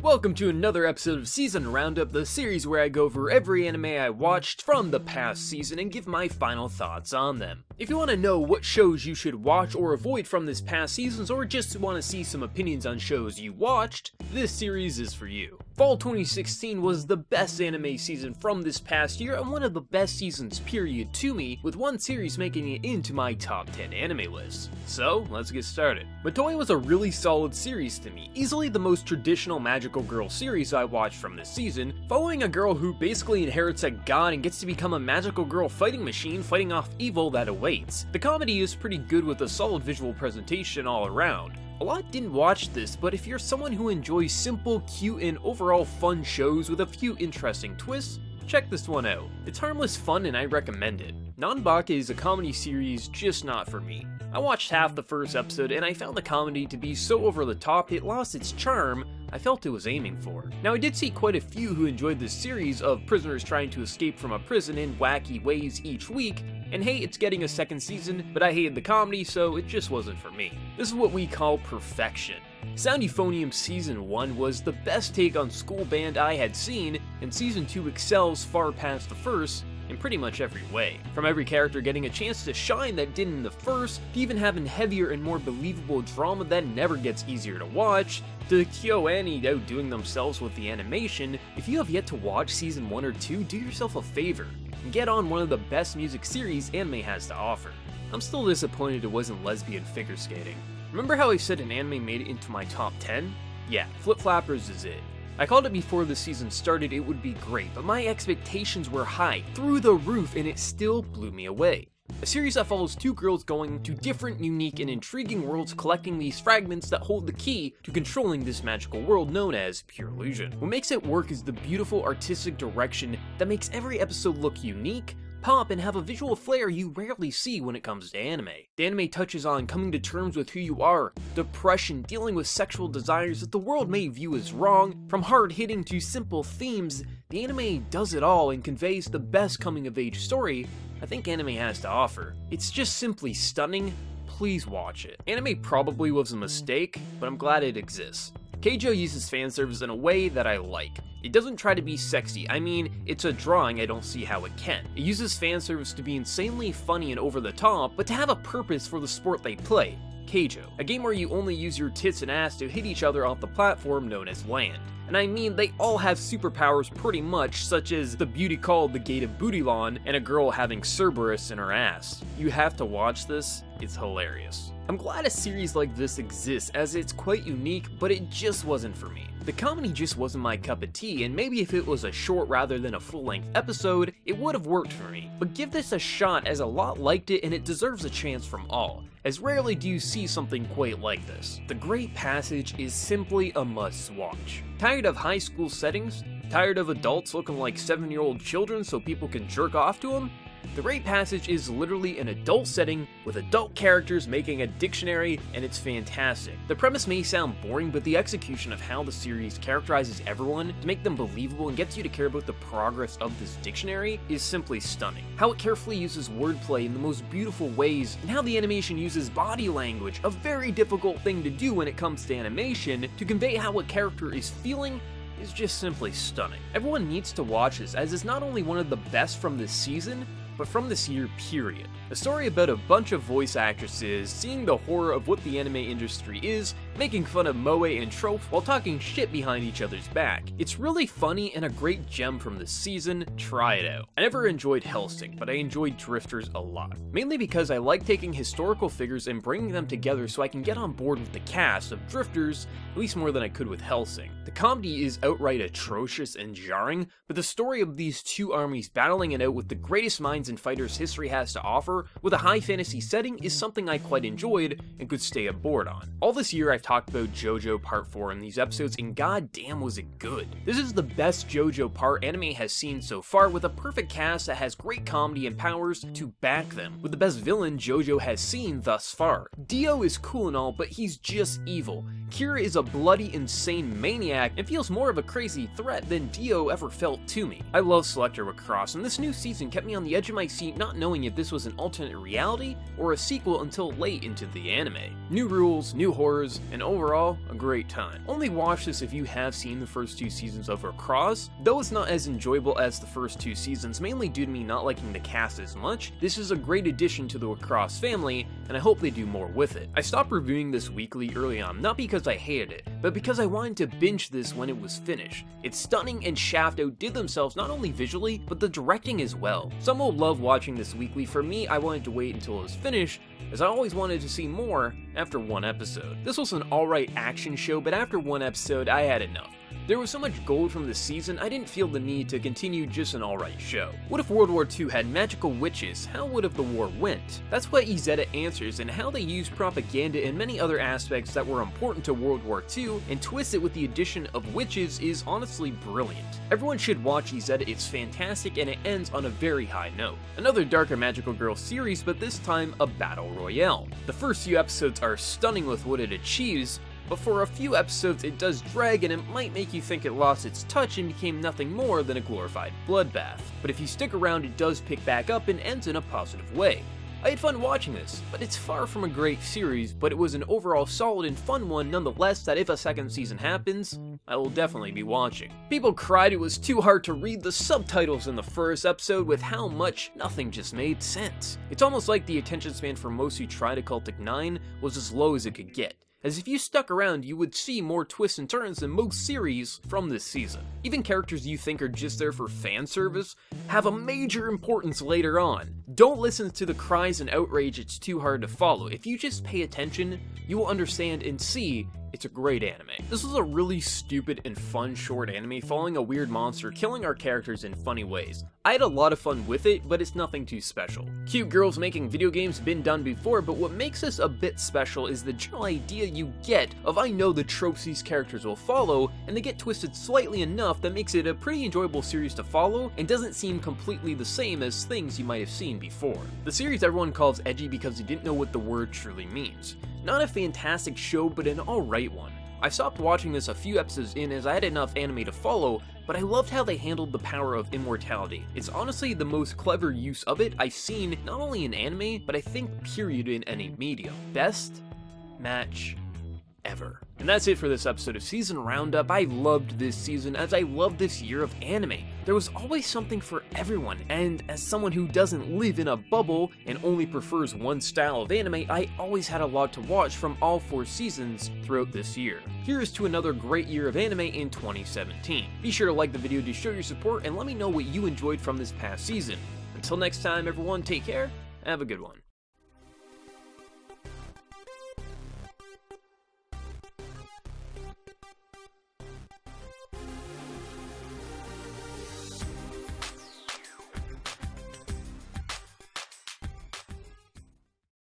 Welcome to another episode of Season Roundup, the series where I go over every anime I watched from the past season and give my final thoughts on them. If you want to know what shows you should watch or avoid from this past seasons, or just want to see some opinions on shows you watched, this series is for you. Fall 2016 was the best anime season from this past year and one of the best seasons period to me, with one series making it into my top 10 anime list. So, let's get started. Matoi was a really solid series to me, easily the most traditional magical girl series I watched from this season, following a girl who basically inherits a god and gets to become a magical girl fighting machine fighting off evil that awaits. The comedy is pretty good with a solid visual presentation all around. A lot didn't watch this, but if you're someone who enjoys simple, cute, and overall fun shows with a few interesting twists, check this one out. It's harmless fun and I recommend it. Nanbaka is a comedy series just not for me. I watched half the first episode and I found the comedy to be so over the top it lost its charm I felt it was aiming for. Now I did see quite a few who enjoyed this series of prisoners trying to escape from a prison in wacky ways each week, and hey, it's getting a second season, but I hated the comedy so it just wasn't for me. This is what we call perfection. Sound Euphonium Season 1 was the best take on school band I had seen, and Season 2 excels far past the first, in pretty much every way. From every character getting a chance to shine that didn't in the first, to even having heavier and more believable drama that never gets easier to watch, to KyoAni outdoing themselves with the animation. If you have yet to watch Season 1 or 2, do yourself a favor, and get on one of the best music series anime has to offer. I'm still disappointed it wasn't lesbian figure skating. Remember how I said an anime made it into my top 10? Yeah, Flip Flappers is it. I called it before the season started it would be great, but my expectations were high, through the roof, and it still blew me away. A series that follows two girls going to different, unique, and intriguing worlds collecting these fragments that hold the key to controlling this magical world known as pure illusion. What makes it work is the beautiful artistic direction that makes every episode look unique, pop, and have a visual flair you rarely see when it comes to anime. The anime touches on coming to terms with who you are, depression, dealing with sexual desires that the world may view as wrong, from hard-hitting to simple themes. The anime does it all and conveys the best coming-of-age story I think anime has to offer. It's just simply stunning. Please watch it. Anime probably was a mistake, but I'm glad it exists. Keijo uses fan service in a way that I like. It doesn't try to be sexy, I mean, it's a drawing, I don't see how it can. It uses fan service to be insanely funny and over the top, but to have a purpose for the sport they play, Keijo. A game where you only use your tits and ass to hit each other off the platform known as land. And I mean, they all have superpowers pretty much, such as the beauty called the Gate of Bootylon and a girl having Cerberus in her ass. You have to watch this, it's hilarious. I'm glad a series like this exists as it's quite unique, but it just wasn't for me. The comedy just wasn't my cup of tea, and maybe if it was a short rather than a full-length episode, it would have worked for me. But give this a shot as a lot liked it and it deserves a chance from all, as rarely do you see something quite like this. The Great Passage is simply a must-watch. Tired of high school settings? Tired of adults looking like 7-year-old children so people can jerk off to them? The Great Passage is literally an adult setting with adult characters making a dictionary, and it's fantastic. The premise may sound boring, but the execution of how the series characterizes everyone to make them believable and gets you to care about the progress of this dictionary is simply stunning. How it carefully uses wordplay in the most beautiful ways, and how the animation uses body language, a very difficult thing to do when it comes to animation, to convey how a character is feeling is just simply stunning. Everyone needs to watch this, as it's not only one of the best from this season, but from this year period. A story about a bunch of voice actresses seeing the horror of what the anime industry is, making fun of moe and tropes while talking shit behind each other's back. It's really funny and a great gem from this season, try it out. I never enjoyed Hellsing, but I enjoyed Drifters a lot. Mainly because I like taking historical figures and bringing them together so I can get on board with the cast of Drifters, at least more than I could with Hellsing. The comedy is outright atrocious and jarring, but the story of these two armies battling it out with the greatest minds and fighters history has to offer, with a high fantasy setting, is something I quite enjoyed and could stay aboard on. All this year I've talked about Jojo Part 4 in these episodes, and goddamn was it good. This is the best Jojo part anime has seen so far, with a perfect cast that has great comedy and powers to back them, with the best villain Jojo has seen thus far. Dio is cool and all, but he's just evil. Kira is a bloody, insane maniac and feels more of a crazy threat than Dio ever felt to me. I love Selector Wixoss, and this new season kept me on the edge of my seat not knowing if this was an alternate reality or a sequel until late into the anime. New rules, new horrors, and overall, a great time. Only watch this if you have seen the first 2 seasons of Wixoss. Though it's not as enjoyable as the first 2 seasons, mainly due to me not liking the cast as much, this is a great addition to the Wixoss family, and I hope they do more with it. I stopped reviewing this weekly early on, not because I hated it, but because I wanted to binge this when it was finished. It's stunning, and Shaft outdid themselves not only visually, but the directing as well. Some will love watching this weekly. For me, I wanted to wait until it was finished, as I always wanted to see more after 1 episode. This was an alright action show, but after 1 episode, I had enough. There was so much gold from this season, I didn't feel the need to continue just an alright show. What if World War II had magical witches? How would have the war went? That's what Izetta answers, and how they use propaganda and many other aspects that were important to World War II and twist it with the addition of witches is honestly brilliant. Everyone should watch Izetta, it's fantastic, and it ends on a very high note. Another darker magical girl series, but this time a battle royale. The first few episodes are stunning with what it achieves, but for a few episodes it does drag, and it might make you think it lost its touch and became nothing more than a glorified bloodbath. But if you stick around, it does pick back up and ends in a positive way. I had fun watching this, but it's far from a great series, but it was an overall solid and fun one nonetheless that if a second season happens, I will definitely be watching. People cried it was too hard to read the subtitles in the first episode with how much nothing just made sense. It's almost like the attention span for most who tried Occultic 9 was as low as it could get, as if you stuck around you would see more twists and turns than most series from this season. Even characters you think are just there for fan service have a major importance later on. Don't listen to the cries and outrage it's too hard to follow. If you just pay attention, you will understand and see it's a great anime. This was a really stupid and fun short anime following a weird monster killing our characters in funny ways. I had a lot of fun with it, but it's nothing too special. Cute girls making video games been done before, but what makes this a bit special is the general idea you get of I know the tropes these characters will follow, and they get twisted slightly enough that makes it a pretty enjoyable series to follow and doesn't seem completely the same as things you might have seen before. The series everyone calls edgy because they didn't know what the word truly means. Not a fantastic show, but an alright one. I stopped watching this a few episodes in as I had enough anime to follow, but I loved how they handled the power of immortality. It's honestly the most clever use of it I've seen not only in anime, but I think period in any medium. Best match ever. And that's it for this episode of Season Roundup. I loved this season as I loved this year of anime. There was always something for everyone, and as someone who doesn't live in a bubble and only prefers one style of anime, I always had a lot to watch from all 4 seasons throughout this year. Here's to another great year of anime in 2017. Be sure to like the video to show your support and let me know what you enjoyed from this past season. Until next time everyone, take care, have a good one.